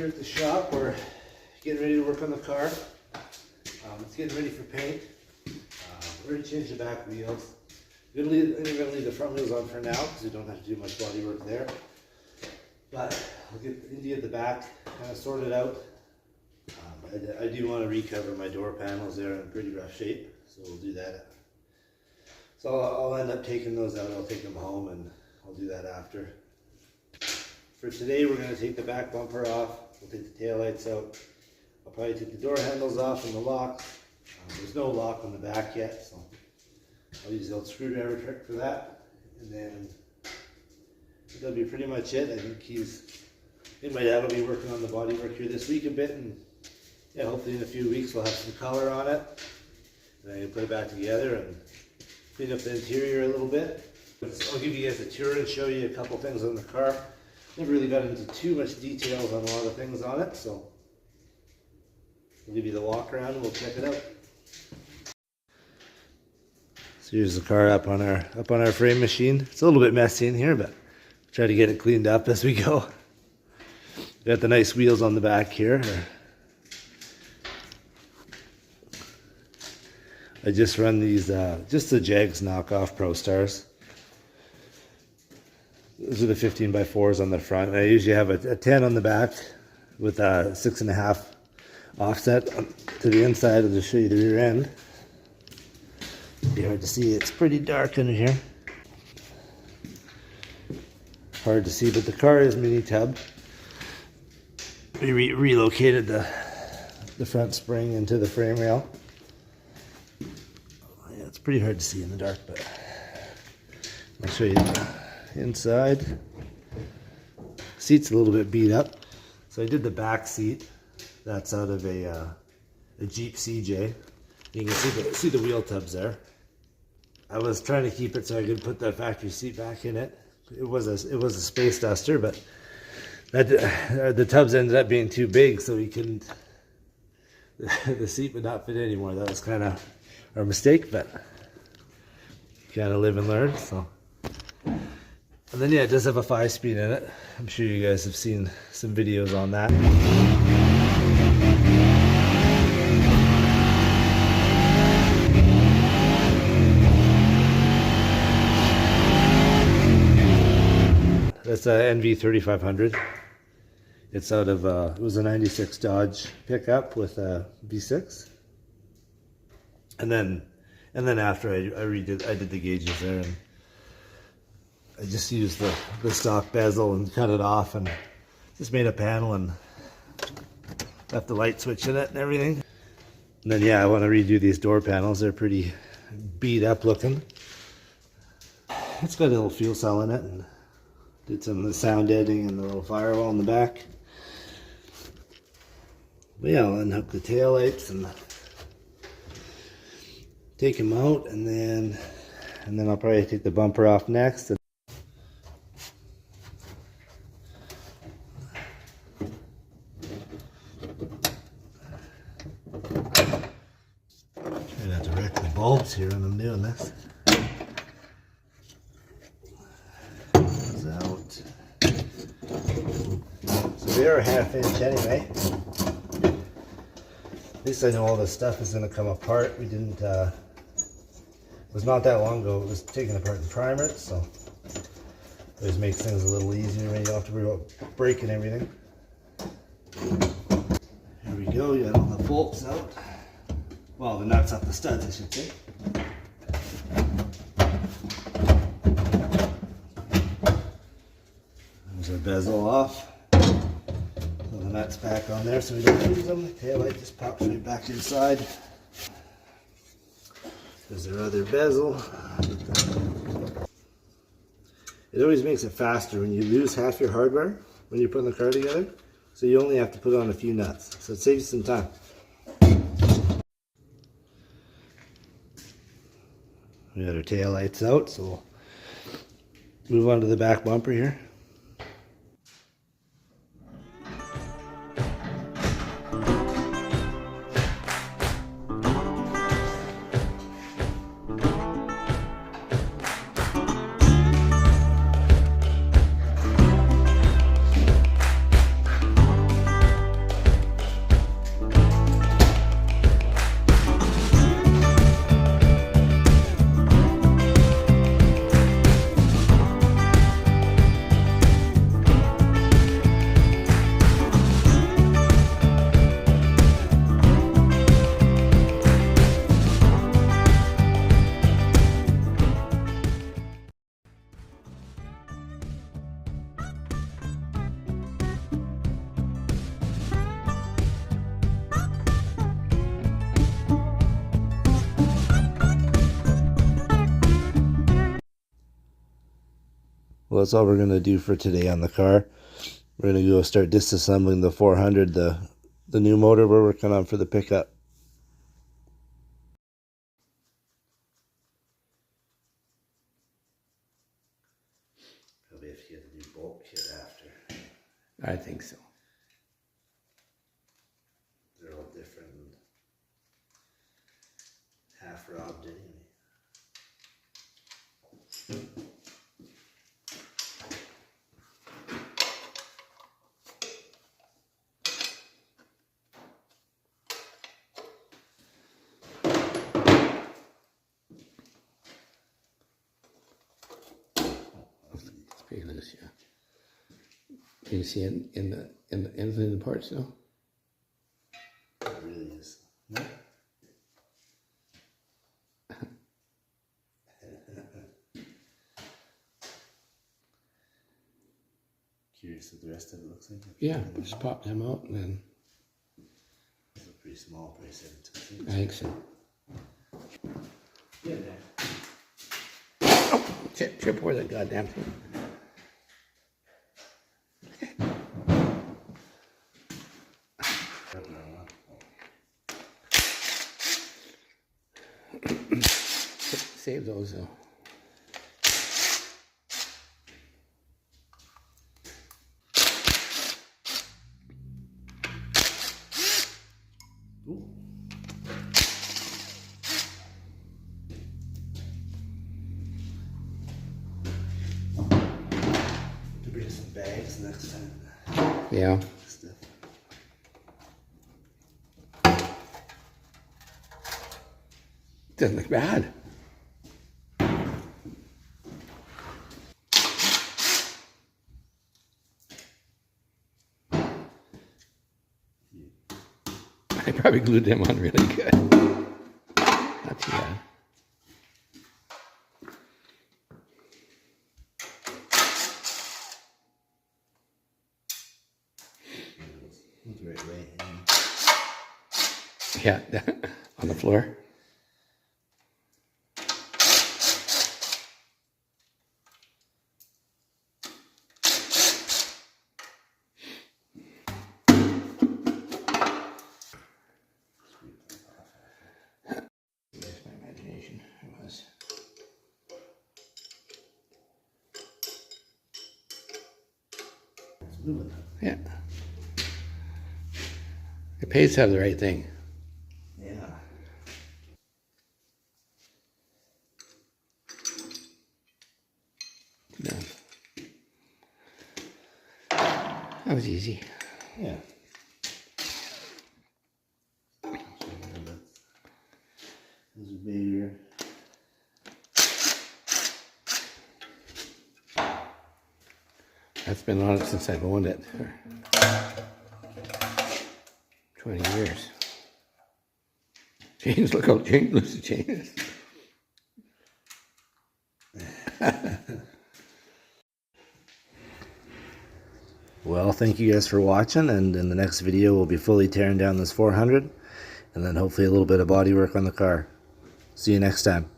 at the shop. We're getting ready to work on the car. It's getting ready for paint. We're going to change the back wheels. I'm going to leave the front wheels on for now because we don't have to do much body work there. But I'll get the back kind of sorted out. I do want to recover my door panels. They're in pretty rough shape, so we'll do that. So I'll end up taking those out. I'll take them home and I'll do that after. For today, we're going to take the back bumper off. We'll take the taillights out. I'll probably take the door handles off and the lock. There's no lock on the back yet, so I'll use the old screwdriver trick for that. And then that'll be pretty much it. I think my dad will be working on the body work here this week a bit, and yeah, hopefully in a few weeks we'll have some color on it. And I can put it back together and clean up the interior a little bit. I'll give you guys a tour and show you a couple things on the car. Never really got into too much details on a lot of things on it, so I'll give you the walk around and we'll check it out. So here's the car up on our frame machine. It's a little bit messy in here, but we'll try to get it cleaned up as we go. Got the nice wheels on the back here. I just run these, just the Jags knockoff Pro Stars. Those are the 15x4s on the front. I usually have a 10 on the back with a 6.5 offset to the inside. I'll just show you the rear end. Be hard to see. It's pretty dark under here. Hard to see, but the car is mini tub. We relocated the front spring into the frame rail. Yeah, it's pretty hard to see in the dark, but I'll show you the inside. Seat's a little bit beat up. So I did the back seat. That's out of a Jeep CJ. You can see the wheel tubs there. I was trying to keep it so I could put the factory seat back in it. It was a space duster, but the tubs ended up being too big, so we couldn't. The seat would not fit anymore. That was kind of our mistake, but kind of live and learn. So, and then yeah, it does have a 5-speed in it. I'm sure you guys have seen some videos on that. That's a NV3500. It's out of, it was a 96 Dodge pickup with a V6. And then after I did the gauges there, and I just used the stock bezel and cut it off and just made a panel and left the light switch in it and everything. And then yeah, I want to redo these door panels. They're pretty beat up looking. It's got a little fuel cell in it, and did some of the sound editing and the little firewall in the back. But yeah, I'll unhook the tail lights and take them out, and then I'll probably take the bumper off next. Try not to wreck the bulbs here when I'm doing this. Out. So they are 1/2 inch anyway. At least I know all this stuff is going to come apart. We didn't, it was not that long ago, it was taken apart and primered, so it always makes things a little easier when you don't have to worry about breaking everything. Here we go, you got all the bolts out. Well, the nuts off the studs, I should say. There's our bezel off. Put the nuts back on there so we don't lose them. The taillight just pops right back inside. There's our other bezel. It always makes it faster when you lose half your hardware when you're putting the car together. So you only have to put on a few nuts. So it saves you some time. We got our tail lights out, so we'll move on to the back bumper here. Well, that's all we're going to do for today on the car. We're going to go start disassembling the 400, the new motor we're working on for the pickup. Probably have to get a new bolt kit after. I think so. They're all different. Half robbed anyway. It's pretty loose, yeah. Can you see it in the parts now? It really is. No? Curious what the rest of it looks like. Yeah, just pop them out and then. It's a pretty small, pretty 7/16. I think so. Yeah, Oh, trip over that goddamn thing. Save those though. Ooh. To bring some bags next time. Yeah. Stuff. Doesn't look bad. I probably glued them on really good. Not too bad. That's the right way. Yeah, on the floor. There's my imagination. It was. It's moving. Yeah. It pays to have the right thing. Yeah. No. That was easy. Yeah. This is bigger. That's been on it since I've owned it for 20 years. Chains, look how loose the chain is. Well, thank you guys for watching, and in the next video we'll be fully tearing down this 400 and then hopefully a little bit of body work on the car. See you next time.